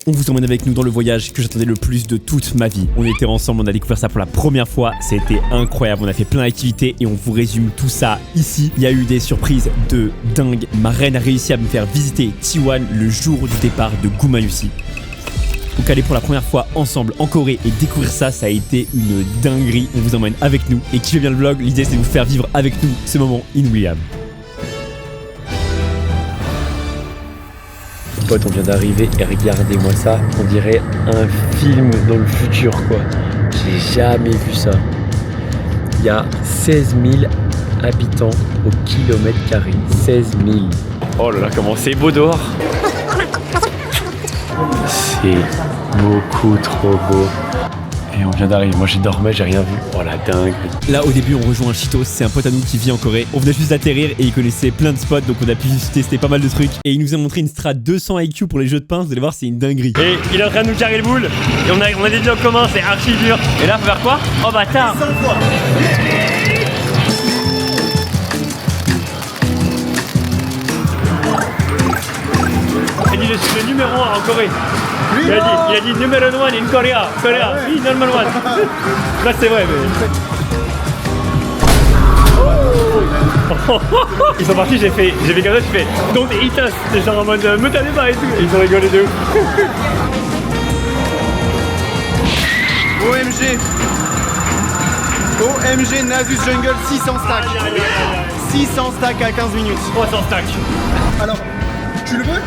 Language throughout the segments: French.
on vous emmène avec nous dans le voyage que j'attendais le plus de toute ma vie. On était ensemble, on a découvert ça pour la première fois, c'était incroyable, on a fait plein d'activités et on vous résume tout ça ici. Il y a eu des surprises de dingue, ma reine a réussi à me faire visiter Taïwan le jour du départ de Gumayusi. Donc aller pour la première fois ensemble en Corée et découvrir ça, ça a été une dinguerie. On vous emmène avec nous et kiffez bien le vlog, l'idée c'est de vous faire vivre avec nous ce moment inoubliable. Pote, on vient d'arriver et regardez-moi ça, on dirait un film dans le futur quoi. J'ai jamais vu ça. Il y a 16 000 habitants au kilomètre carré. 16 000. Oh là là, comment c'est beau dehors. C'est beaucoup trop beau. Et on vient d'arriver, moi j'ai dormi, j'ai rien vu. Oh la dingue. Là au début on rejoint un Cheetos, c'est un pote à nous qui vit en Corée. On venait juste d'atterrir et il connaissait plein de spots, donc on a pu tester pas mal de trucs. Et il nous a montré une strat 200 IQ pour les jeux de pince, vous allez voir c'est une dinguerie. Et il est en train de nous carrer le boule. Et on a des jeux en commun, c'est archi dur. Et là faut faire quoi? Oh bâtard. Il dit je suis le numéro 1 en Corée. Il a dit numéro 1 in Korea. Korea, oui, number 1. Là c'est vrai mais... Ils sont partis, j'ai fait comme ça, j'ai fait don't eat us. C'est genre en mode me t'allez pas et tout. Et ils ont rigolé de ouf. OMG OMG Nasus Jungle 600 stacks. 600 stacks à 15 minutes. 300 stacks. Alors, tu le veux?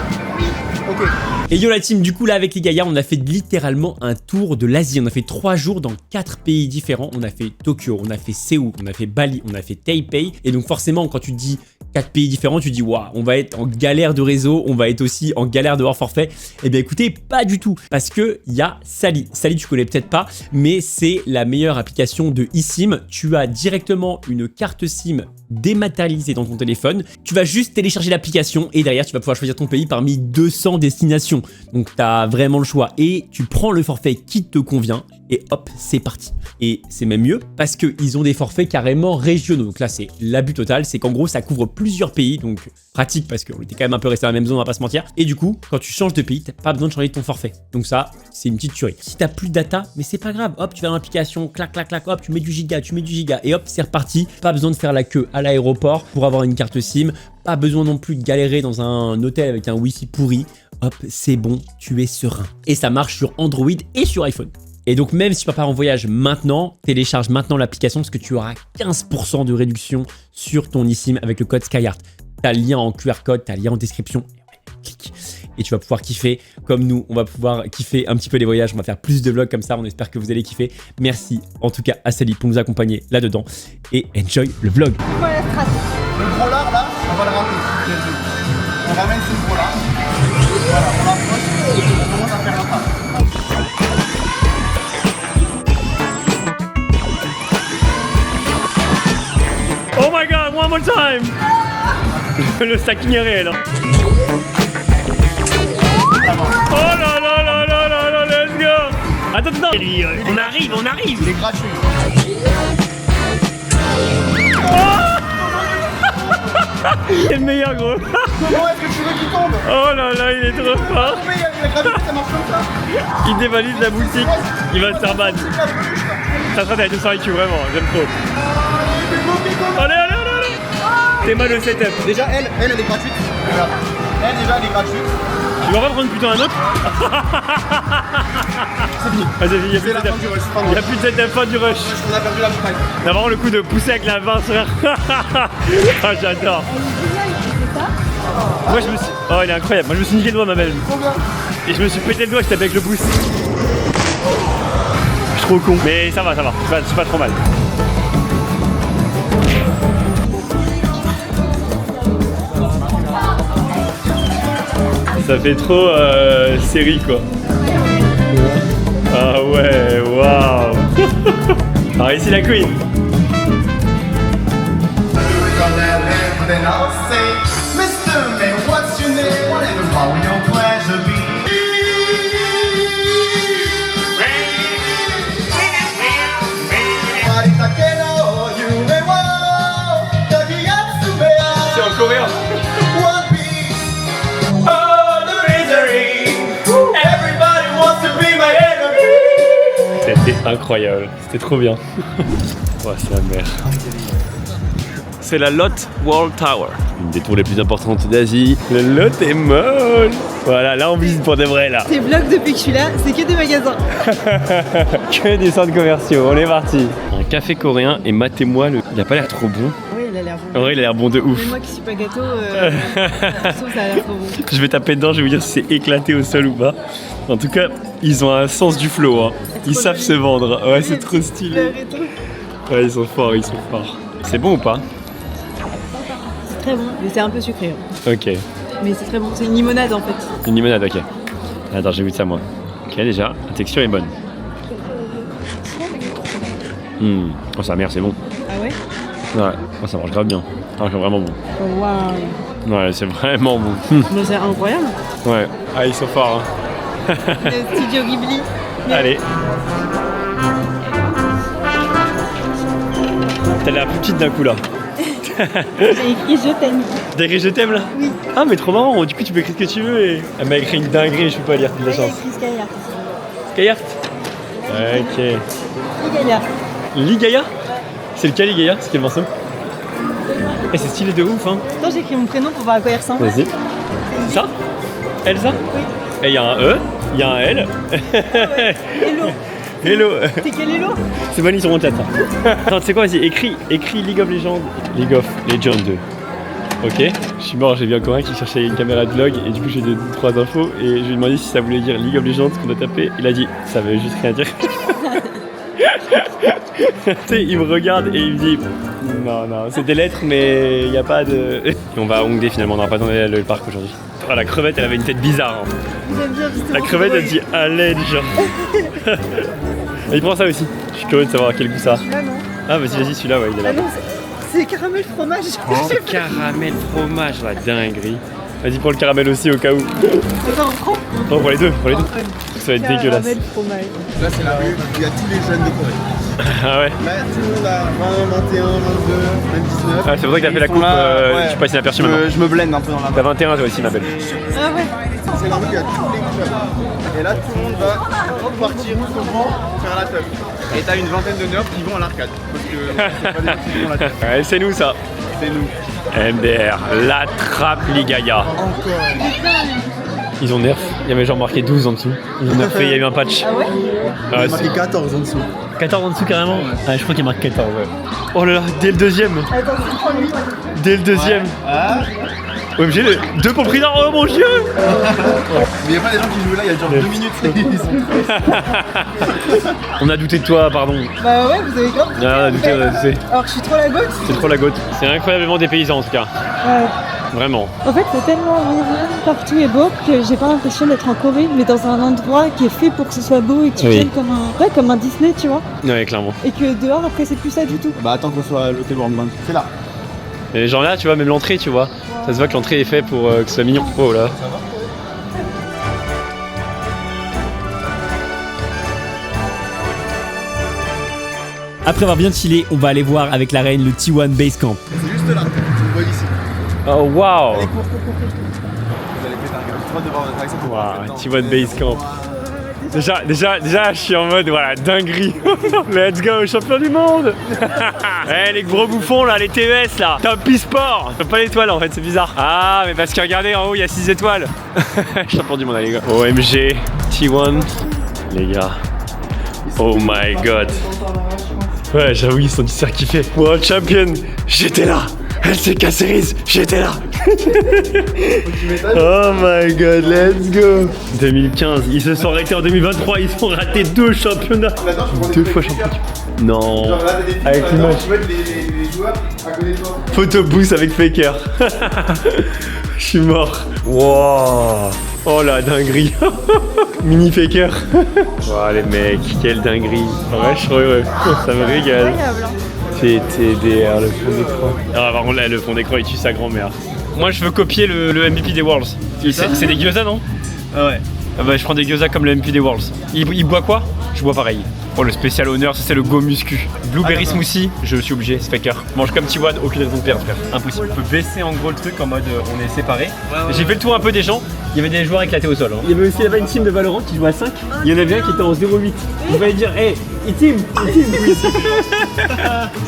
Ok. Et yo la team, du coup là avec les gaillards on a fait littéralement un tour de l'Asie. On a fait 3 jours dans 4 pays différents. On a fait Tokyo, on a fait Séoul, on a fait Bali, on a fait Taipei. Et donc forcément quand tu dis 4 pays différents, tu dis waouh, on va être en galère de réseau, on va être aussi en galère de hors forfait. Et bien écoutez, pas du tout. Parce que il y a Sally. Sally tu connais peut-être pas, mais c'est la meilleure application de eSIM. Tu as directement une carte SIM dématérialisée dans ton téléphone. Tu vas juste télécharger l'application et derrière tu vas pouvoir choisir ton pays parmi 200 destinations. Donc tu as vraiment le choix et tu prends le forfait qui te convient et hop, c'est parti. Et c'est même mieux parce qu'ils ont des forfaits carrément régionaux. Donc là, c'est l'abus total. C'est qu'en gros, ça couvre plusieurs pays. Donc pratique parce qu'on était quand même un peu resté dans la même zone, on va pas se mentir. Et du coup, quand tu changes de pays, t'as pas besoin de changer ton forfait. Donc ça, c'est une petite tuerie. Si t'as plus de data, mais c'est pas grave. Hop, tu vas dans l'application, clac, clac, clac, hop, tu mets du giga et hop, c'est reparti. Pas besoin de faire la queue à l'aéroport pour avoir une carte SIM. Pas besoin non plus de galérer dans un hôtel avec un wifi pourri. Hop, c'est bon, tu es serein. Et ça marche sur Android et sur iPhone. Et donc même si tu pars en voyage maintenant, télécharge maintenant l'application parce que tu auras 15% de réduction sur ton eSIM avec le code SkyHeart. T'as le lien en QR code, t'as le lien en description. Clique. Et tu vas pouvoir kiffer comme nous, on va pouvoir kiffer un petit peu les voyages, on va faire plus de vlogs comme ça, on espère que vous allez kiffer. Merci en tout cas à Sally pour nous accompagner là-dedans et enjoy le vlog. Le gros lard là, on va le ramener. On ramène ce gros lard. Voilà, on l'approche et on commence à faire la pâte. Oh my god, one more time. Le stacking est réel. Oh là là là là là là, let's go. Attends, on arrive. Il est gratuit. C'est le meilleur gros. Comment est-ce que tu veux qu'il tombe? Oh là là, il est trop fort. Mais la gravité ça marche comme ça. Il dévalise la boutique, il va se faire ban. Ça sera avec 200 IQ vraiment, j'aime trop. Allez. C'est mal le setup. Déjà elle est gratuite. Regarde. Elle déjà elle est gratuite. Tu vas pas prendre plutôt un autre? C'est fini. Ah, c'est fini, C'est la fin du rush. il n'y a plus de setup, fin du rush. On a perdu la bouteille. On a vraiment le coup de pousser avec la pince, frère. Ah, j'adore. Moi je me suis... Oh, il est incroyable. Moi je me suis niqué le doigt, ma belle. Et je me suis pété le doigt, je tapais avec le pouce. Je suis trop con. Mais ça va. C'est pas trop mal. Ça fait trop série quoi. Ah ouais, waouh. Alors ici la queen. C'est en coréen. Everybody C'était incroyable, c'était trop bien. Ouais, c'est la mer. C'est la Lotte World Tower, une des tours les plus importantes d'Asie. Le Lotte est molle. Voilà, là on visite pour de vrai là. Ces vlogs depuis que je suis là, c'est que des magasins. Que des centres commerciaux, on est parti. Un café coréen et matez-moi, il a pas l'air trop bon. Oui, il a l'air bon. En vrai, il a l'air bon de ouf. Mais moi qui suis pas gâteau, ça a l'air trop bon. Je vais taper dedans, je vais vous dire si c'est éclaté au sol ou pas. En tout cas, ils ont un sens du flow, hein. Ils savent se vendre. Ouais, c'est trop stylé. Ouais, ils sont forts, ils sont forts. C'est bon ou pas? C'est très bon, mais c'est un peu sucré. Hein. Ok. Mais c'est très bon, c'est une limonade en fait. Une limonade, ok. Attends, j'ai vu de ça moi. Ok, déjà, la texture est bonne. Oh, sa mère, c'est bon. Ah ouais? Ouais, oh, ça marche grave bien. Ah, c'est vraiment bon. Oh, waouh. Ouais, c'est vraiment bon. Mais c'est incroyable. Ouais. Ah, ils sont forts, hein. Le studio Ghibli. Allez. T'as l'air plus petite d'un coup là. J'ai écrit je t'aime. T'as écrit je t'aime là? Oui. Ah mais trop marrant, du coup tu peux écrire ce que tu veux et... Elle m'a écrit une dinguerie, je peux pas lire, de la chance. J'ai écrit Skyheart. Ok. Ligaya. Ligaya? C'est lequel Ligaya? C'est quel morceau? Eh c'est stylé de ouf hein. Attends, j'ai écrit mon prénom pour voir à quoi il ressemble. Vas-y. C'est ça? Elsa? Oui. Et il y a un E, il y a un L. Hello. Hello. T'es quel hello? C'est bon, ils sont en tête. Attends, tu sais quoi, vas-y, écris League of Legends. League of Legends 2. Ok, je suis mort, j'ai vu un coréen qui cherchait une caméra de vlog et du coup j'ai donné 3 infos et je lui ai demandé si ça voulait dire League of Legends qu'on a tapé. Il a dit, ça veut juste rien dire. Tu sais, il me regarde et il me dit, non, c'est des lettres mais il n'y a pas de... Et on va à Hongdae finalement, on n'aura pas dans le parc aujourd'hui. Oh, la crevette, elle avait une tête bizarre. Hein. J'aime bien justement. La crevette, elle dit à l'aide, genre. Et il prend ça aussi. Je suis curieux de savoir quel goût ça a. Ah non. Ah, vas-y, celui-là, ouais, il est là. Ah non, c'est caramel fromage. C'est caramel fromage, la dinguerie. Vas-y, prends le caramel aussi au cas où. Attends, on prend. Non, pour les deux. Ça va être dégueulasse. Caramel fromage. Là, c'est la rue où il y a tous les jeunes de Corée. Ah ouais. Là, tout le monde a 20, 21, 22, même 19. Ah, c'est pour ça que t'as fait la coupe, tu passes inaperçu maintenant. Je me blende un peu dans la T'as 21 toi aussi, ma belle. Ah ouais. C'est la rue où il y a tous les clubs. Et là, tout le monde va partir faire la teuf. Et t'as une vingtaine de nerfs qui vont à l'arcade. Parce que c'est pas des gens qui vont à la teuf. Ouais, c'est nous ça. C'est nous. MDR, la trappe Ligaya. Ils ont nerf, il y avait genre marqué 12 en dessous. Ils ont nerfé, il y a eu un patch. Ah ouais? Il y a marqué 14 en dessous. 14 en dessous carrément? Ah, je crois qu'il marque 14, ouais. Oh là là, dès le deuxième. Attends, c'est 38. Dès le deuxième. Ah. OMG, 2 pour le prix d'un, oh mon dieu. Mais il n'y a pas des gens qui jouent là, il y a genre 2 minutes. On a douté de toi, pardon. Bah ouais, vous avez grave. Ah, on a douté, on a douté. Alors que je suis trop la gosse. C'est trop la goutte. C'est incroyablement dépaysant en tout cas. Ouais. Vraiment. En fait, c'est tellement mignon, partout est beau que j'ai pas l'impression d'être en Corée, mais dans un endroit qui est fait pour que ce soit beau et que tu viennes comme un Disney, tu vois. Ouais, clairement. Et que dehors, après, c'est plus ça du tout. Bah attends qu'on soit à l'hôtel World Bank. C'est là. Et les gens là, tu vois, même l'entrée, tu vois. Ça se voit que l'entrée est faite pour que ce soit mignon. Oh là. Après avoir bien chillé, on va aller voir avec la reine le T1 Base Camp. C'est juste là. Tu vois ici. Oh waouh! Allez, cours. Vous allez péter un gars. Devant notre accès pour Waouh, T1 Base Camp. Déjà, je suis en mode, voilà, dinguerie. Let's go, champion du monde. Eh, les gros bouffons là, les TES là. Top e-sport. Pas l'étoile en fait, c'est bizarre. Ah, mais parce que regardez, en haut, il y a 6 étoiles. Champion du monde, les gars. OMG, T1. Les gars. Oh my god. Ouais, j'avoue, ils sont du surkiffés. World Champion, j'étais là. LCK Series, j'étais là. Oh my god, let's go. 2015, ils se sont arrêtés en 2023, ils ont raté 2 championnats. 2 fois champion. Non. Genre là, t'as des films, avec l'image. tu vois les joueurs à côté de toi. Photo boost avec Faker. Je suis mort. Wow. Oh la dinguerie. Mini Faker. Wow les mecs, quelle dinguerie. Ouais, je suis heureux. Ça me régale. Incroyable, hein. TTDR, le fond d'écran. Ah, par contre, là, le fond d'écran, il tue sa grand-mère. Moi, je veux copier le MVP des Worlds. C'est des gyoza, non? Ah ouais. Ah bah, je prends des gyoza comme le MVP des Worlds. Il boit quoi? Je bois pareil. Oh, le spécial honneur, ça c'est le Go Muscu. Blueberry smoothie, je suis obligé, c'est faker. Mange comme T1, aucune raison de perdre, frère. Impossible. On peut baisser en gros le truc en mode on est séparés. J'ai fait le tour un peu des gens. Il y avait des joueurs éclatés au sol. Hein. Il y avait aussi là-bas une team de Valorant qui jouait à 5. Il y en avait un qui était en 0-8. Vous allez dire, hey, team.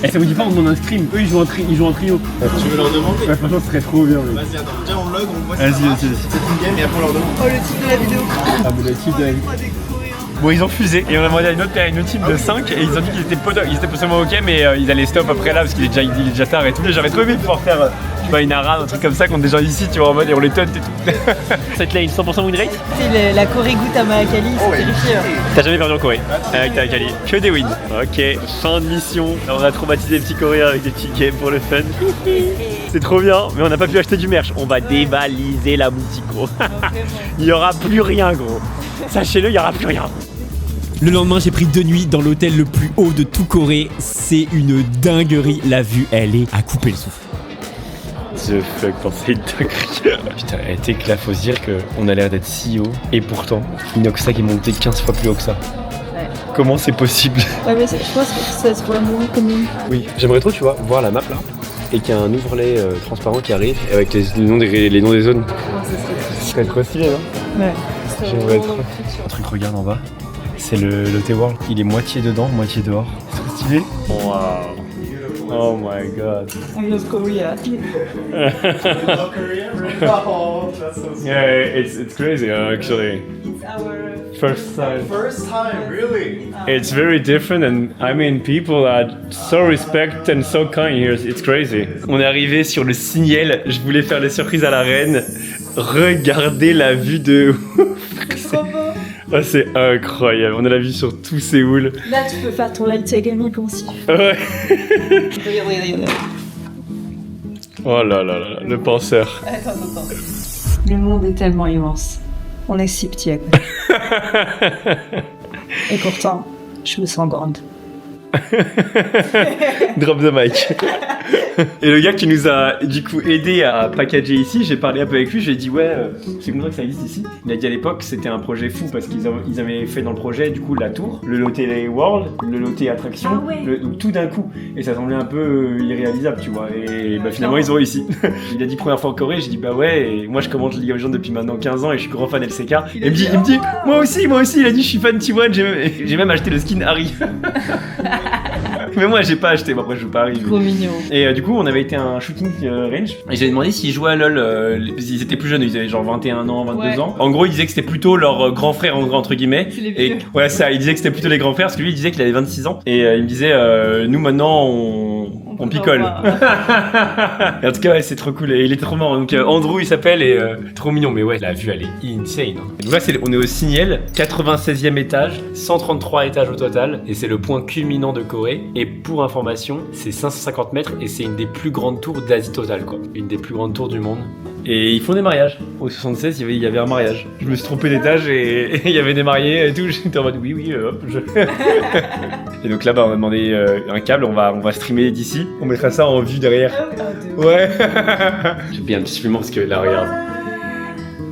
Et ça vous dit pas, on demande un scrim. Eux, ils jouent en trio. Tu veux leur demander? Ouais, franchement, ce serait trop bien. Vas-y, attends, déjà on log, on voit Vas-y, c'est une game et après on leur demande. Oh, le titre de la vidéo. Ah, mais le type de... Bon, ils ont fusé et on a demandé à une autre team de 5 et ils ont dit qu'ils étaient potentiellement ok, mais ils allaient stop après là parce qu'il est déjà tard et tout. J'aurais trop aimé pouvoir faire tu vois, une arade, un truc comme ça contre des gens ici, tu vois, en mode et on les taunt et tout. Cette lane, 100% win rate. C'est la Corée goûte à Mahakali, c'est vérifié. T'as jamais perdu en Corée avec ta Kali. Que des wins. Ok, fin de mission. On a traumatisé les petits Coréens avec des petits games pour le fun. C'est trop bien, mais on n'a pas pu acheter du merch. On va dévaliser la boutique, gros. Il y aura plus rien, gros. Sachez-le, il y aura plus rien. Le lendemain, j'ai pris 2 nuits dans l'hôtel le plus haut de tout Corée. C'est une dinguerie. La vue, elle est à couper le souffle. The fuck, c'est une dinguerie. Putain, t'es que là, faut se dire qu'on a l'air d'être si haut. Et pourtant, Inoxa qui est monté 15 fois plus haut que ça. Ouais. Comment c'est possible? Ouais, mais je pense que ça se voit moins commun. Oui, j'aimerais trop, tu vois, voir la map là. Et qu'il y a un overlay transparent qui arrive avec les noms des zones. Ce serait trop stylé, non? Ouais. J'aimerais trop. Un truc, regarde en bas. C'est le T-World. Il est moitié dedans, moitié dehors. C'est trop stylé. Wow. Oh my god. I love Korea. Yeah, it's crazy actually. It's our First time. First time, really? It's very different and I mean people are so respect and so kind here. It's crazy. On est arrivé sur le signal. Je voulais faire les surprises à la reine. Regardez la vue de ouf. Oh, c'est incroyable. On a la vue sur tout Séoul. Là, tu peux faire ton light également comme si. Ouais. Regarde. Oh là là là, le penseur. Attends. Le monde est tellement immense. On est si petits à côté. Et pourtant, je me sens grande. Drop the mic. Et le gars qui nous a du coup aidé à packager ici, j'ai parlé un peu avec lui, j'ai dit ouais, c'est comme ça que ça existe ici. Il a dit à l'époque c'était un projet fou parce qu'ils avaient fait dans le projet du coup la tour, le loté World, le loté attraction, donc tout d'un coup. Et ça semblait un peu irréalisable, tu vois. Et bah, finalement ils ont réussi. Il a dit première fois en Corée, j'ai dit bah ouais, et moi je commente League of Legends depuis maintenant 15 ans et je suis grand fan LCK. Il me dit moi aussi, il a dit je suis fan T1, j'ai même acheté le skin Harry. Mais moi j'ai pas acheté, après je joue pas Harry. Trop mignon. Et du coup on avait été à un shooting range et j'avais demandé s'ils jouaient à LoL, ils étaient plus jeunes, ils avaient genre 21 ans, 22 ans. En gros ils disaient que c'était plutôt leur grand frère entre guillemets. Et ouais ça, il disait que c'était plutôt les grands frères parce que lui il disait qu'il avait 26 ans. Et il me disait nous maintenant on picole. Et en tout cas ouais, c'est trop cool et il était trop marrant. Donc Andrew il s'appelle et trop mignon, mais ouais la vue elle est insane. Donc là on est au Signal, 96e étage, 133 étages au total et c'est le point culminant de Corée. Et pour information, c'est 550 mètres et c'est une des plus grandes tours d'Asie totale, quoi. Une des plus grandes tours du monde. Et ils font des mariages. Au 76, il y avait un mariage. Je me suis trompé d'étage et il y avait des mariés et tout. J'étais en mode oui, hop. Et donc là, on a demandé un câble. On va streamer d'ici. On mettra ça en vue derrière. Ouais. J'ai bien un petit supplément parce que là, regarde.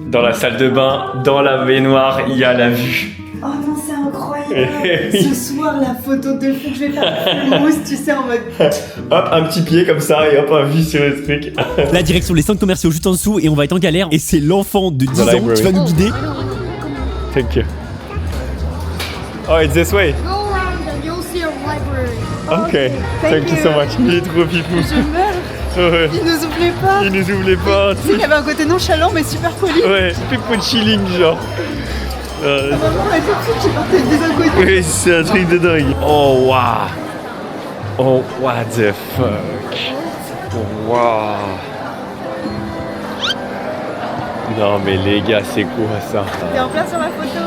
Dans la salle de bain, dans la baignoire, il y a la vue. Oh non, c'est incroyable. Ce soir, la photo de fou que je vais faire rousse, tu sais, en mode... Hop, un petit pied comme ça et hop, un vue sur le truc. La direction, les centres commerciaux juste en dessous et on va être en galère. Et c'est l'enfant de 10 ans qui va nous guider. Thank you. Oh, it's this way. Go around and you'll see a library. Okay. Thank you so much. Il est trop pipou. Je meurs. Ouais. Il nous oubliait pas. Il nous oubliait pas. Tu sais qu'il y avait un côté nonchalant mais super poli. Ouais, pipou chilling genre. Maman m'a dit que j'ai porté des inconnus. Oui, c'est un truc de dingue. Oh, waouh. Oh, what the fuck. Waouh. Non, mais les gars, c'est quoi ça? T'es en plein sur la photo.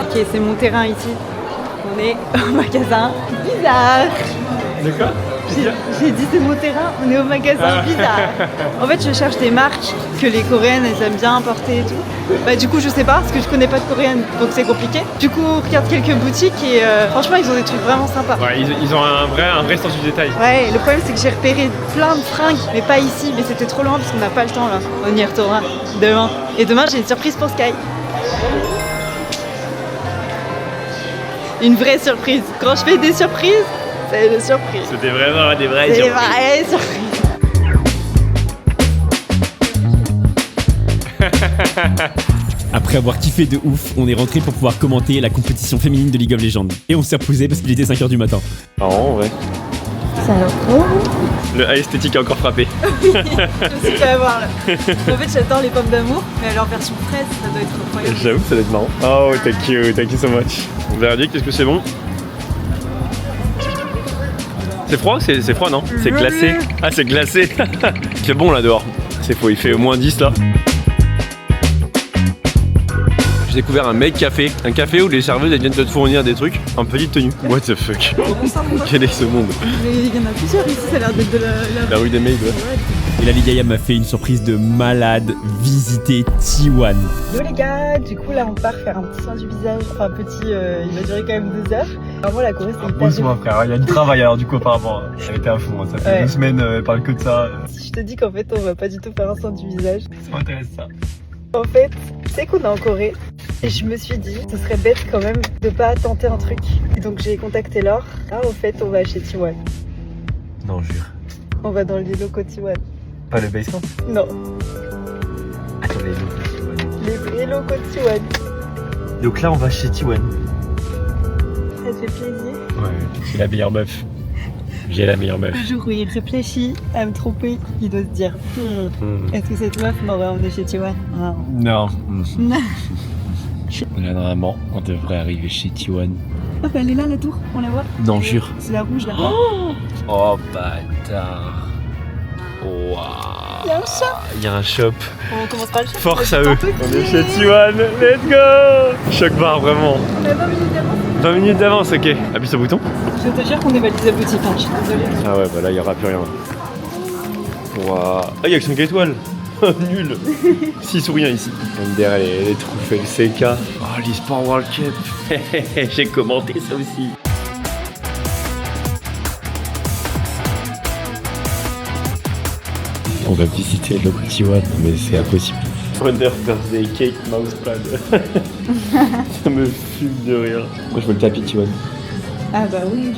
Ok, c'est mon terrain ici. On est au magasin bizarre. De quoi? J'ai dit c'est mon terrain, on est au magasin bizarre. En fait, je cherche des marques que les Coréennes elles aiment bien importer et tout. Bah du coup, je sais pas parce que je connais pas de Coréennes, donc c'est compliqué. Du coup, on regarde quelques boutiques et franchement, ils ont des trucs vraiment sympas. Ouais, ils ont un vrai sens du détail. Ouais, le problème c'est que j'ai repéré plein de fringues, mais pas ici, mais c'était trop loin parce qu'on n'a pas le temps là. On y retournera demain. Et demain, j'ai une surprise pour Sky. une vraie surprise. Quand je fais des surprises, c'est des surprises. C'était vraiment des vraies C'est des surprises. vraies surprises. Après avoir kiffé de ouf, on est rentré pour pouvoir commenter la compétition féminine de League of Legends. Et on s'est reposé parce qu'il était 5h du matin. Marrant, ouais. Ça a l'air trop. Le A esthétique a encore frappé. Je sais tu vas voir là. En fait, j'adore les pommes d'amour, mais leur version fraise, ça doit être incroyable. J'avoue que ça doit être marrant. Oh, thank you so much. Verdict, est-ce que c'est bon? C'est froid? C'est froid, non? C'est glacé. Ah, c'est glacé. C'est bon là dehors. C'est faux, il fait au moins 10 là. J'ai découvert un make café. Un café où les serveuses elles viennent te fournir des trucs en petite tenue. What the fuck? Quel est ce monde? Mais il y en a plusieurs ici, ça a l'air d'être de La rue des Maids, ouais. Et là, Ligaya m'a fait une surprise de malade, visiter T1. Yo les gars, du coup là on part faire un petit soin du visage, enfin petit, il va durer quand même 2 heures. Vraiment la Corée c'est hyper Pose-moi frère, il y a du travail alors du coup apparemment. Elle était à fond, ça fait Ouais. 2 semaines, elle parle que de ça. Si je te dis qu'en fait on va pas du tout faire un soin du visage. Ça m'intéresse ça. En fait, c'est qu'on est en Corée et je me suis dit ce serait bête quand même de pas tenter un truc. Et donc j'ai contacté Laure. Là au fait on va chez T1. Non, jure. On va dans les locaux T1. Pas le basement. Non, Attends, les locaux. les vrais locaux T1. Donc là, on va chez T1. Ça te fait plaisir. Ouais. J'ai la meilleure meuf. J'ai la meilleure meuf. Le jour où il réfléchit à me tromper, il doit se dire est-ce que cette meuf m'aurait emmené chez T1? Ah. Non. Là, normalement, on devrait arriver chez T1. Ah bah elle est là la tour, on la voit? Non, jure. C'est la rouge là. Oh bâtard. Waouh. Il y a un shop. Il y a un shop. On commence par le shop. Force à eux. On est chez T1. Let's go. Choc bar vraiment. On a 20 minutes d'avance. 20 minutes d'avance, ok. Appuie sur le bouton. Je te jure qu'on est validé boutique, hein, je suis désolée. Ah ouais, bah là, il n'y aura plus rien. Waouh. Ah, il y a que 5 étoiles. Nul. 6 ou rien ici. MDR, elle est truffée, le CK. Oh, l'eSport World Cup. J'ai commenté ça aussi. On va visiter le T1, mais c'est impossible. Wonder Birthday Cake Mousepad. Ça me fume de rire. Moi, je veux le tapis T1. Ah bah oui,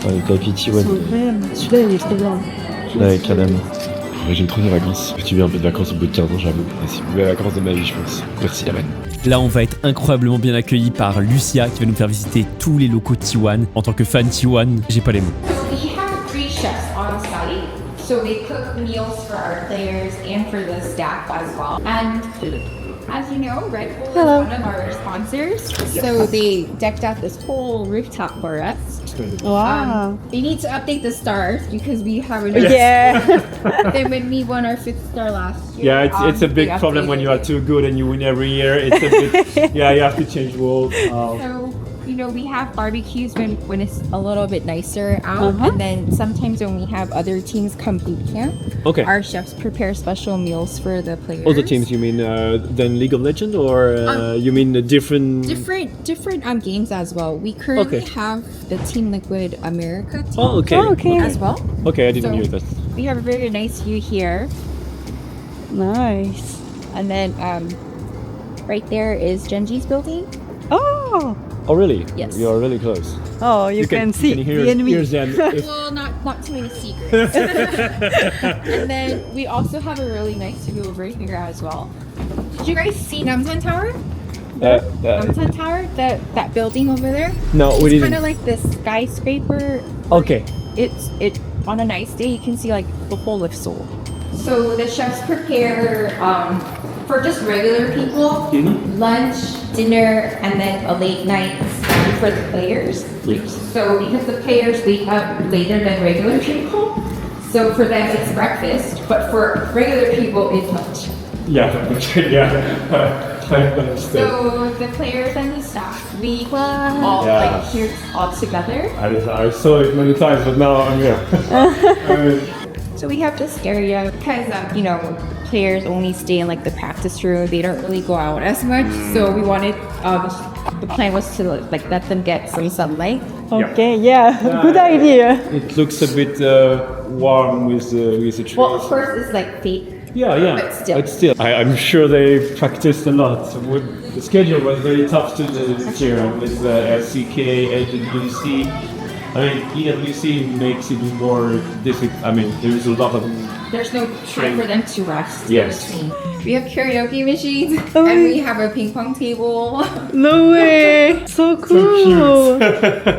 Ouais, le tapis T1. celui-là il est trop bien. Ouais, carrément. Ouais, j'aime trop les vacances. J'ai eu un peu de vacances au bout de 15 ans, j'avoue. C'est les plus belles vacances de ma vie, je pense. Merci, la reine. Là, on va être incroyablement bien accueillis par Lucia qui va nous faire visiter tous les locaux T1. En tant que fan T1, j'ai pas les mots. We have 3 chefs on site, so they cook meals for our players and for the staff as well. And as you know, Red Bull is one of our sponsors, so they decked out this whole rooftop for us. Wow. They need to update the stars because we haven't. Yeah. Then when we won our 5th star last year. Yeah, it's a they big problem when you are updated too good and you win every year. It's a bit, yeah, you have to change rules. it. So, you know, we have barbecues when it's a little bit nicer out, and then sometimes when we have other teams come boot camp, Okay. our chefs prepare special meals for the players. Other teams, you mean than League of Legends, or you mean a different? Different games as well. We currently Okay. have the Team Liquid America team Oh, okay. as well. Okay, I didn't So- know that. We have a very nice view here, Nice. and then right there is Genji's building. Oh. Oh, really? Yes. You are really close. Oh, you can see hear, the enemy. hear them. If- Well, not too many secrets. And then we also have a really nice view over here as well. Did you guys see Namsan Tower? Namsan Tower, that building over there. no, we It's kind didn't. of like this skyscraper. Okay. It on a nice day you can see like the whole of Seoul. So the chefs prepare for just regular people lunch, dinner, and then a late night for the players. So because the players wake up later than regular people, so for them it's breakfast, but for regular people it's lunch. Yeah. Okay. Yeah. I understand. So the players and the staff, we all Yeah. like here all together. I saw it many times, but now I'm here. I mean, So we have this area because you know players only stay in like the practice room. They don't really go out as much. So we wanted the plan was to like let them get some sunlight. Okay, yeah. Good idea. it looks a bit warm with the trees. Well, of course it's like fake Yeah. But still. I'm sure they practiced a lot. The schedule was very tough to do this year with FCK, AWC. I mean, EWC makes it more difficult. I mean, there's a lot of... There's no time for them to rest. Yes. in between. We have karaoke machines Oh, and really? we have a ping pong table. No way! So cool!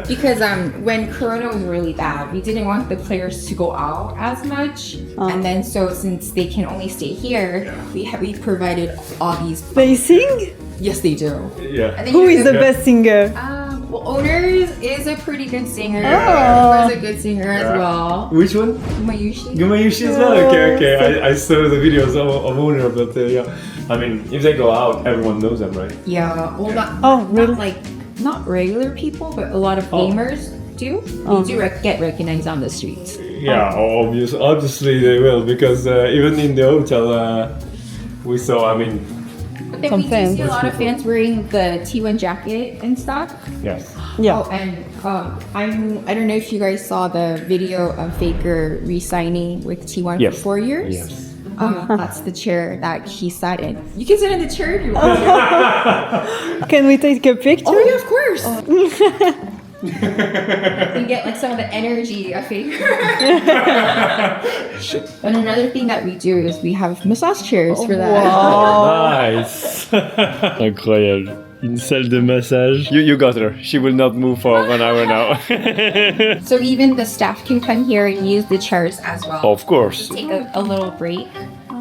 Because when Corona was really bad, we didn't want the players to go out as much. And then so since they can only stay here, we provided all these. They sing? Yes, they do. Yeah. And then Who you is know, the best singer? Well, Owners is a pretty good singer. Oh. Was a good singer as well. Which one? Mayushi. Gumayushi as well? Okay. I saw the videos of Owner, but yeah. I mean, if they go out, everyone knows them, right? Yeah. Well, really? not regular people, but a lot of gamers do. They do get recognized on the streets. Yeah, obviously they will, because even in the hotel, we saw, I mean, But then Some we do fans. see a lot of fans wearing the T1 jacket and stuff. yes. Yeah. Oh, and I don't know if you guys saw the video of Faker re-signing with T1 Yes. for 4 years. Yes. That's the chair that he sat in. You can sit in the chair if you want. Can we take a picture? Oh yeah, of course. You can get like some of the energy of Faker. And another thing that we do is we have massage chairs for that. Nice. Incroyable. Une salle de massage. You got her. She will not move for 1 hour now. So even the staff can come here and use the chairs as well. Of course. Take a little break.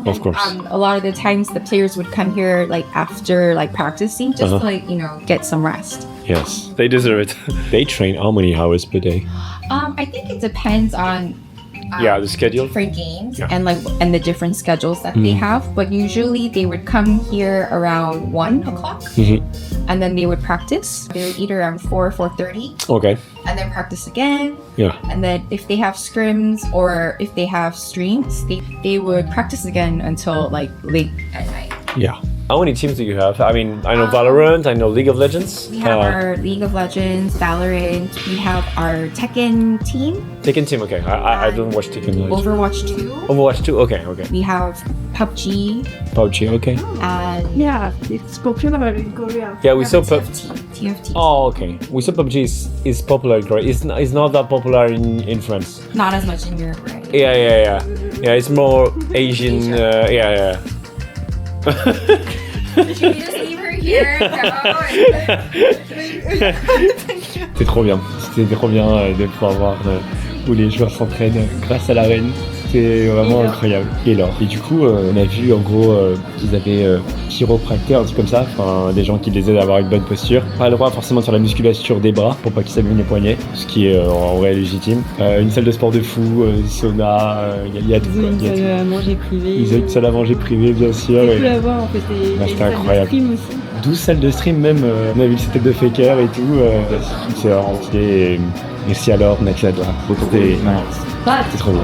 Of course. A lot of the times the players would come here like after like practicing just to like, get some rest. Yes. They deserve it. They train how many hours per day? I think it depends on Yeah, the schedule. different games Yeah. and the different schedules that they have. But usually they would come here around 1 o'clock and then they would practice. They would eat around 4:30 Okay. and then practice again. Yeah. And then if they have scrims or if they have streams, they would practice again until like late at night. Yeah. How many teams do you have? I mean, I know Valorant, I know League of Legends. We have our League of Legends, Valorant, we have our Tekken team, Tekken team, okay. I don't watch Tekken. Overwatch 2, Overwatch 2, okay. we have PUBG, PUBG, okay. and Yeah, it's popular in Korea. Yeah, we saw TFT. Oh, okay. We saw PUBG is popular in Korea. It's not that popular in France. Not as much in Europe, right? Yeah. Yeah, it's more Asian. Yeah. Should we just leave her here C'était trop bien. C'était trop bien de pouvoir voir où les joueurs s'entraînent grâce à l'arène. C'était vraiment incroyable. Et alors, et du coup, on a vu en gros qu'ils avaient chiropracteur, un truc comme ça, enfin des gens qui les aident à avoir une bonne posture. Pas le droit forcément de faire la musculature des bras pour pas qu'ils s'abîment les poignets, ce qui est en vrai légitime. Une salle de sport de fou, sauna, il y a tout. Ils ont une salle à manger privée. Ils ont une salle à manger privée, bien sûr. Tu peux la voir en fait. Et Bah, il y a une c'était salle de incroyable. stream aussi. 12 salles de stream même, on a vu le setup de Faker et tout, c'est vraiment stylé. Merci à Laure, merci à toi. C'était trop bien.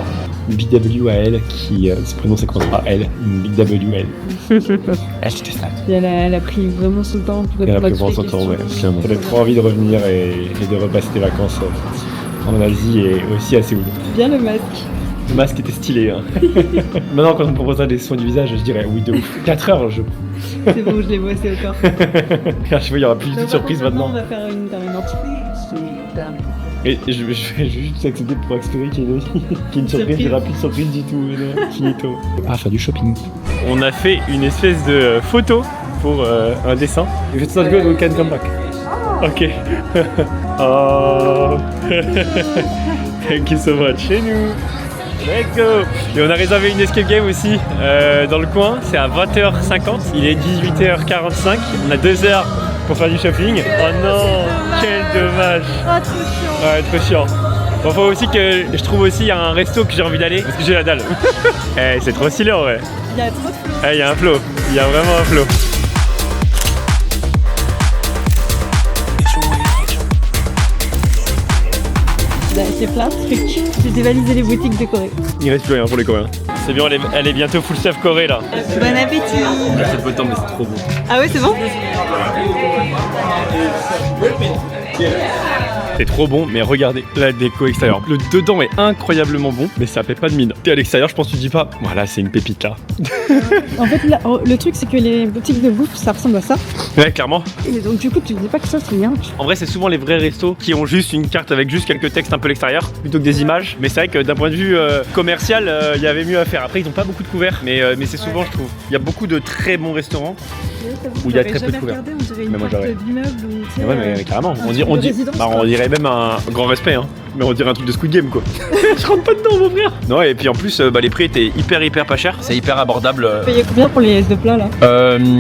Big W à elle, qui se prononce et commence par elle, une Big W à elle. C'était ça. Et elle a pris vraiment son temps pour Elle a répondre à pris vraiment toutes son les temps, ouais. questions. Ça donne trop envie de revenir et de repasser tes vacances en Asie et aussi à Séoul. Bien le masque. Le masque était stylé. Hein. Maintenant, quand on me proposerait des soins du visage, je dirais oui de ouf. 4 heures, je. C'est bon, je l'ai bossé au corps. Je sais, il y aura plus de surprise maintenant. On va faire une Et je vais juste accepter pour explorer qu'il y ait une surprise, il n'y aura plus de surprise du tout. Finito. Ah, faire du shopping. On a fait une espèce de photo pour un dessin. If it's not good, we can come back. Ok. Oh. Thank you so much. Chez nous. Let's go. Et on a réservé une escape game aussi dans le coin. C'est à 20h50. Il est 18h45. On a 2 heures pour faire du shopping. Oh non, quel dommage. Oh, trop chiant. Ouais, trop chiant. Bon, faut aussi que je trouve aussi il y a un resto que j'ai envie d'aller parce que j'ai la dalle. Eh, c'est trop stylé en vrai. Il y a trop de flots. Eh, il y a un flow. Il y a vraiment un flow. J'ai acheté plein de trucs. J'ai dévalisé les boutiques de Corée. Il reste plus rien pour les Coréens. C'est bien, elle est bientôt full stuff Corée là. Bon appétit. C'est pas temps, mais c'est trop bon. Ah ouais, c'est bon? C'est trop bon, mais regardez la déco extérieure. Le dedans est incroyablement bon, mais ça fait pas de mine. Puis à l'extérieur, je pense que tu dis pas, voilà, c'est une pépite là. En fait, là, le truc, c'est que les boutiques de bouffe, ça ressemble à ça. Ouais, clairement. Et donc, du coup, tu dis pas que ça, c'est bien. En vrai, c'est souvent les vrais restos qui ont juste une carte avec juste quelques textes un peu à l'extérieur, plutôt que des images. Mais c'est vrai que d'un point de vue commercial, il y avait mieux à faire. Après, ils ont pas beaucoup de couverts, mais c'est souvent, je trouve. Il y a beaucoup de très bons restaurants où il y a très peu de couverts. On dirait une Mais moi, carte j'aurais. d'immeuble ou, Ouais, mais carrément. On dirait même un grand respect, hein. Mais on dirait un truc de Squid Game, quoi. Je rentre pas dedans, mon frère. Non, et puis en plus, les prix étaient hyper pas chers. C'est hyper abordable. Tu payais combien pour les de plats là?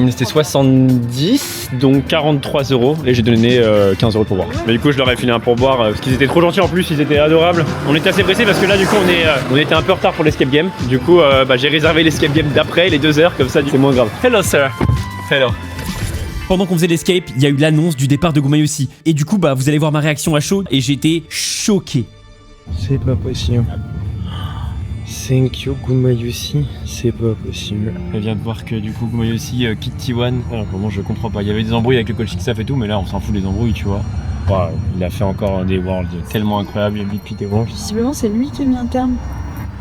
C'était 70, donc 43 €. Et j'ai donné 15 € pour boire. Mais du coup, je leur ai filé un pourboire parce qu'ils étaient trop gentils en plus, ils étaient adorables. On était assez pressés parce que là, du coup, on était un peu en retard pour l'escape game. Du coup, j'ai réservé l'escape game d'après, les 2 heures, comme ça, c'est moins grave. Hello, sir. Hello. Pendant qu'on faisait l'escape, il y a eu l'annonce du départ de Gumayusi. Et du coup, vous allez voir ma réaction à chaud. Et j'étais choqué. C'est pas possible. Thank you Gumayusi, c'est pas possible. Elle vient de voir que du coup Gumayusi quitte T1. Alors comment je comprends pas. Il y avait des embrouilles avec le coaching staff et tout, mais là on s'en fout des embrouilles, tu vois. Wow, il a fait encore des Worlds tellement incroyables, il a depuis des Worlds. Visiblement, c'est lui qui a mis un terme.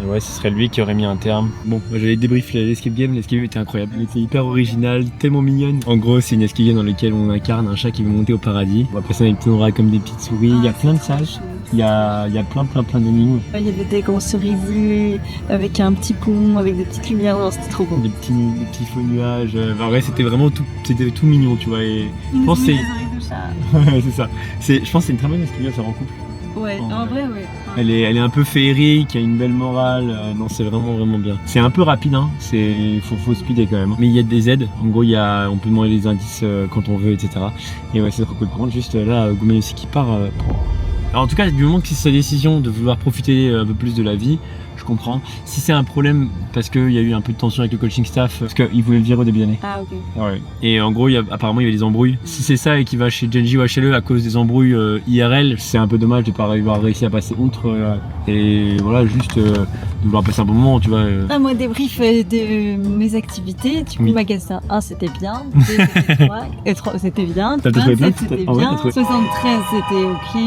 Et ouais, ce serait lui qui aurait mis un terme. Bon, j'allais débriefer l'escape game était incroyable. Elle était hyper originale, tellement mignonne. En gros, c'est une escape game dans laquelle on incarne un chat qui veut monter au paradis. Bon, après ça, on a des petits endroits comme des petites souris, il y a plein de sages. Il y a plein d'énigmes. Il y avait des grands cerisiers avec un petit pont, avec des petites lumières, c'était trop beau. Des petits faux nuages. En vrai, c'était vraiment tout mignon, tu vois. Et je pense que c'est ça. Je pense que c'est une très bonne escape game, ça rend couple. Ouais, en vrai, ouais. Elle est un peu féerique, il y a une belle morale. Non, c'est vraiment bien. C'est un peu rapide, hein. Faut speeder quand même. Mais il y a des aides. En gros, on peut demander des indices quand on veut, etc. Et ouais, c'est trop cool. Par contre, juste là, Gumayusi qui part. Alors, en tout cas, du moment que c'est sa décision de vouloir profiter un peu plus de la vie, je comprends. Si c'est un problème parce qu'il y a eu un peu de tension avec le coaching staff, parce qu'il voulait le virer au début d'année. Ah, ok. Ouais. Et en gros, apparemment, il y avait des embrouilles. Si c'est ça et qu'il va chez Genji ou HLE à cause des embrouilles IRL, c'est un peu dommage de ne pas avoir réussi à passer outre. Et voilà, juste de vouloir passer un bon moment, tu vois. Moi, débrief de mes activités. Du coup, Oui. magasin 1, c'était bien. 2, c'était 3. Et 3, c'était bien. T'as trouvé 27, plein? c'était Ah ouais, bien. t'as trouvé- 73, c'était ok.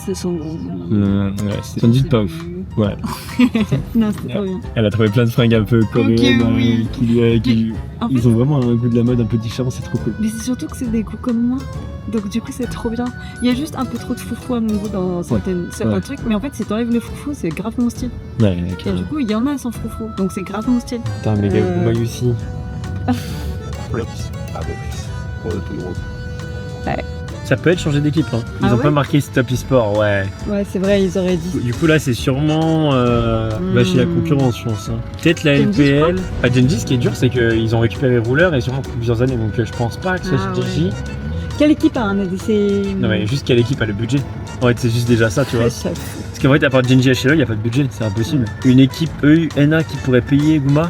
Ce sont... Ouais, c'est dit pas ouf. Ouais. Non, c'était pas bien. Elle a trouvé plein de fringues un peu coréennes. Ok, oui. En fait, Ils ont vraiment un goût de la mode un peu différent, c'est trop cool. mais c'est surtout que c'est des goûts comme moi. Donc du coup c'est trop bien. Il y a juste un peu trop de foufou à mon goût dans certains trucs. Mais en fait si t'enlèves le foufou c'est grave mon style. Ouais, Et du coup il y en a sans foufou. Donc c'est grave mon style. Putain, mais les Gumayusi. Ouais. Ça peut être changé d'équipe, hein. Ils Ah ont ouais pas marqué Stop eSport, ouais. Ouais c'est vrai ils auraient dit. Du coup là c'est sûrement chez la concurrence je pense. Hein. Peut-être la Genji, LPL. Genji ce qui est dur c'est qu'ils ont récupéré les rouleurs et sûrement pour plusieurs années donc je pense pas que ce soit Ah, Genji. Quelle équipe a un ADC? Non mais juste quelle équipe a le budget. En fait c'est juste déjà ça tu vois. Ouais, ça- Parce qu'en fait à part Genji HLE il n'y a pas de budget, c'est impossible. Une équipe EUNA qui pourrait payer Guma.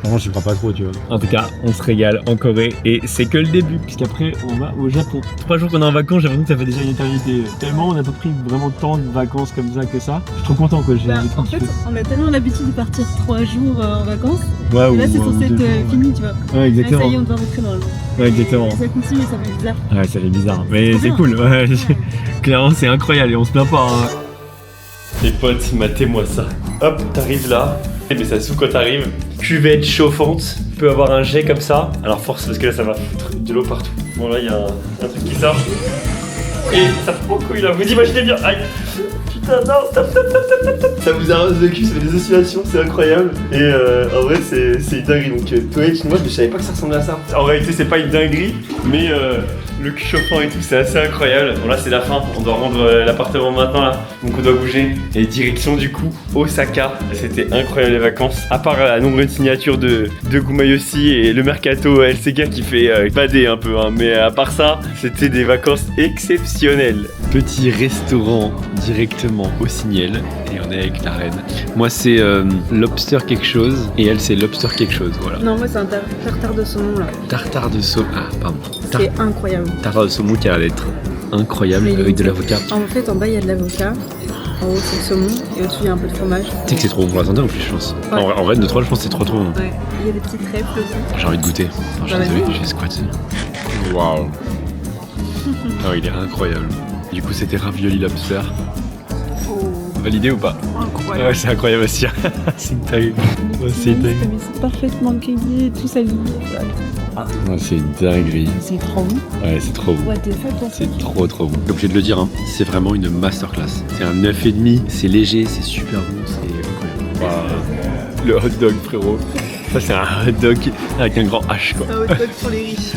Non, je crois pas trop, tu vois. En tout cas, on se régale en Corée et c'est que le début, puisqu'après on va au Japon. 3 jours qu'on est en vacances, j'ai l'impression que ça fait déjà une éternité. Tellement on n'a pas pris vraiment tant de vacances comme ça que ça. Je suis trop content quoi. en fait on a tellement l'habitude de partir 3 jours en vacances. Ouais, Là c'est censé être fini tu vois. Ouais, Là, exactement. ça y est on doit rentrer dans le... Ouais, exactement. Ça continue ça fait bizarre. Ouais, ça fait bizarre, mais trop c'est bien. cool. Ouais. Clairement, c'est incroyable et on se plaint pas. Hein. Les potes, matez-moi ça. Hop, t'arrives là. Mais ça s'ouvre quand t'arrives. Cuvette chauffante. Tu peux avoir un jet comme ça. Alors force parce que là ça va foutre de l'eau partout. Bon là il y a un truc qui sort. Et ça prend couille là. Vous imaginez bien. Aïe. Putain non. Ça vous arrose le cul, ça fait des oscillations, c'est incroyable. Et en vrai c'est une dinguerie. Donc toi moi je savais pas que ça ressemblait à ça. En réalité c'est pas une dinguerie. Mais le cul chauffant et tout c'est assez incroyable. Bon là c'est la fin. On doit rendre l'appartement maintenant là. Donc on doit bouger. Et direction du coup Osaka. C'était incroyable les vacances. À part la nombreuse signature de Gumayusi et le mercato LCK qui fait bader un peu. Hein. Mais à part ça, c'était des vacances exceptionnelles. Petit restaurant directement au Signel. Et on est avec la reine. Moi c'est lobster quelque chose. Et elle c'est lobster quelque chose. Voilà. Non moi c'est un tartare de saumon là. Tartare de saumon. Ah pardon. C'est incroyable. Tartare de saumon qui a l'air d'être incroyable Mais avec de l'avocat. En fait en bas il y a de l'avocat. En haut, c'est le saumon et au-dessus, il y a un peu de fromage. Tu sais que c'est trop bon pour la santé en plus, je pense. Ouais. En vrai, de 3, je pense que c'est trop bon. Ouais. Il y a des petites trèfles aussi. J'ai envie de goûter. Je suis désolé, je vais squatter. Waouh. Oh, il est incroyable. Du coup, c'était ravioli lobster. Validé ou pas? Incroyable. Ouais, c'est incroyable aussi. C'est une taille. Oh, c'est dingue. C'est parfaitement cueilli, tout saligné. Oh, c'est une dinguerie. C'est trop bon. Ouais, c'est trop bon. What the fuck, C'est trop bon. J'ai obligé de le dire, hein. C'est vraiment une masterclass. C'est un 9,5, c'est léger, c'est super bon, c'est incroyable. Wow. Le hot dog, frérot. Ça, c'est un hot dog avec un grand H, quoi. Un hot dog pour les riches.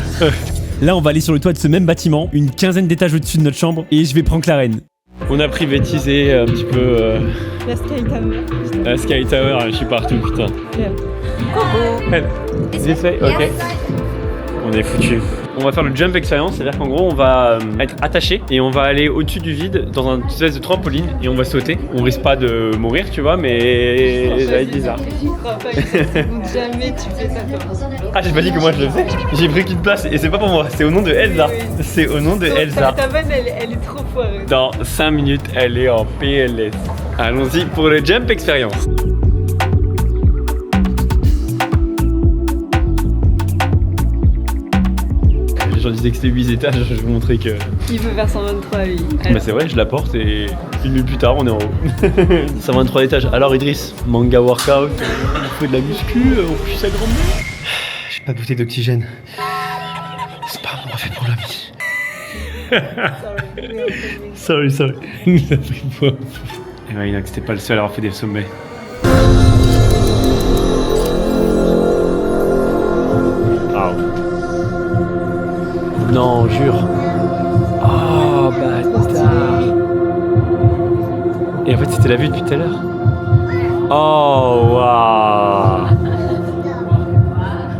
Là, on va aller sur le toit de ce même bâtiment, une quinzaine d'étages au-dessus de notre chambre, et je vais prendre la reine. On a privatisé un petit peu La Sky Tower. la Sky Tower, je suis partout, putain. C'est fait, ok. On est foutu. On va faire le jump experience, c'est-à-dire qu'en gros on va être attaché et on va aller au-dessus du vide dans un espèce de trampoline et on va sauter. On risque pas de mourir, tu vois, mais ça va être bizarre. J'y crois pas, jamais tu fais ça toi. Ah, j'ai pas dit que moi je le faisais. J'ai pris qu'une place et c'est pas pour moi, c'est au nom de Elsa. C'est au nom de Elsa. Ta vanne, elle est trop foireuse. Dans 5 minutes, elle est en PLS. Allons-y pour le jump experience. Les gens disaient que c'était 8 étages, je vais vous montrer que... Il veut faire 123 lui. Bah c'est vrai, je la porte et 1 minute plus tard, on est en haut. 123 étages. Alors Idriss, manga workout, on fait de la muscu, on couche sa grand-mère. J'ai pas de bouteille d'oxygène. C'est pas bon, on fait pour la vie. Sorry. Il a pris pour... Et ouais, Inox, c'était pas le seul à avoir fait des sommets. Non, jure. Oh, bâtard. Et en fait, c'était la vue depuis tout à l'heure. Oh, waouh.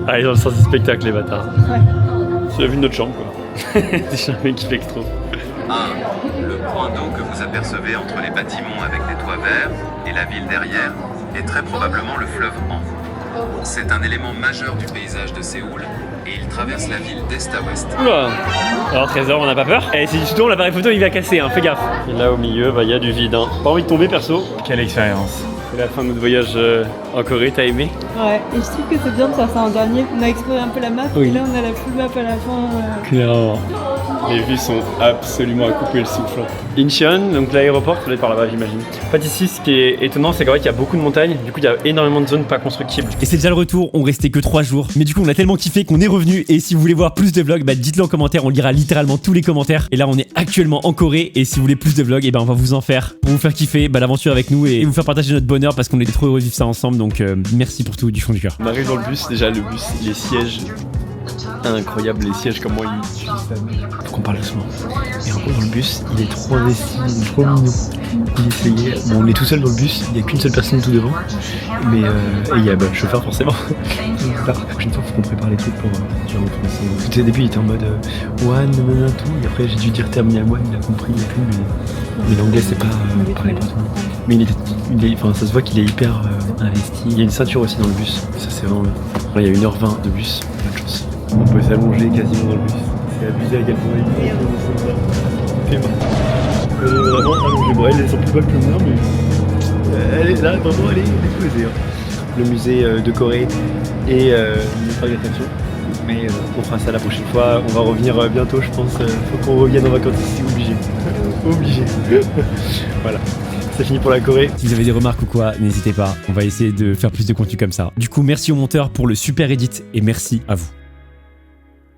Ah, ils ont le sens du spectacle, les bâtards. Ouais. C'est la vue de notre chambre, quoi. C'est un mec qui fait trop. 1. Le point d'eau que vous apercevez entre les bâtiments avec des toits verts et la ville derrière est très probablement le fleuve Han. C'est un élément majeur du paysage de Séoul et il traverse la ville d'est à ouest. Oula. Alors Trésor, on n'a pas peur. Et si tu tournes, l'appareil photo il va casser, hein, fais gaffe. Et là au milieu, il y a du vide. Hein. Pas envie de tomber perso. Quelle expérience. C'est la fin de notre voyage en Corée, t'as aimé? Ouais, et je trouve que c'est bien de faire ça en dernier. On a exploré un peu la map, Oui. et là on a la full map à la fin. Clairement. Les vues sont absolument à couper le souffle. Incheon, donc l'aéroport, ça doit être par là-bas j'imagine. En fait ici ce qui est étonnant c'est qu'en fait il y a beaucoup de montagnes, du coup il y a énormément de zones pas constructibles. Et c'est déjà le retour, on restait que 3 jours. Mais du coup on a tellement kiffé qu'on est revenu. Et si vous voulez voir plus de vlogs, bah dites-le en commentaire, on lira littéralement tous les commentaires. Et là on est actuellement en Corée. Et si vous voulez plus de vlogs, et ben on va vous en faire pour vous faire kiffer l'aventure avec nous et vous faire partager notre bonheur parce qu'on est trop heureux de vivre ça ensemble. Donc merci pour tout du fond du cœur. On arrive dans le bus, déjà le bus, les sièges, incroyable les sièges, comment ils utilisent ça. Faut qu'on parle doucement. Et en gros dans le bus, il est trop investi, il est trop mignon. Il essayait. Bon, on est tout seul dans le bus, il n'y a qu'une seule personne tout devant. Mais et il y a le chauffeur forcément. La prochaine fois, il faut qu'on prépare les trucs pour dire en français. Tout au début, il était en mode one, tout. Et après, j'ai dû dire terminal one, il a compris et tout. Mais l'anglais, c'est pas parler pas tout. Mais enfin, ça se voit qu'il est hyper investi. Il y a une ceinture aussi dans le bus. Ça, c'est vraiment bien. Là, il y a 1h20 de bus. Pas de chance. On peut s'allonger quasiment dans le bus. C'est abusé à quel point il est. Vraiment allongé. Bon, elles sont plus belles que moi, mais elle est là, vraiment, elle est posée. Hein. Le musée de Corée et le parc d'attraction. Mais on fera ça la prochaine fois. On va revenir bientôt, je pense. Faut qu'on revienne en vacances ici, obligé. Obligé. Voilà. C'est fini pour la Corée. Si vous avez des remarques ou quoi, n'hésitez pas. On va essayer de faire plus de contenu comme ça. Du coup, merci au monteur pour le super edit et merci à vous.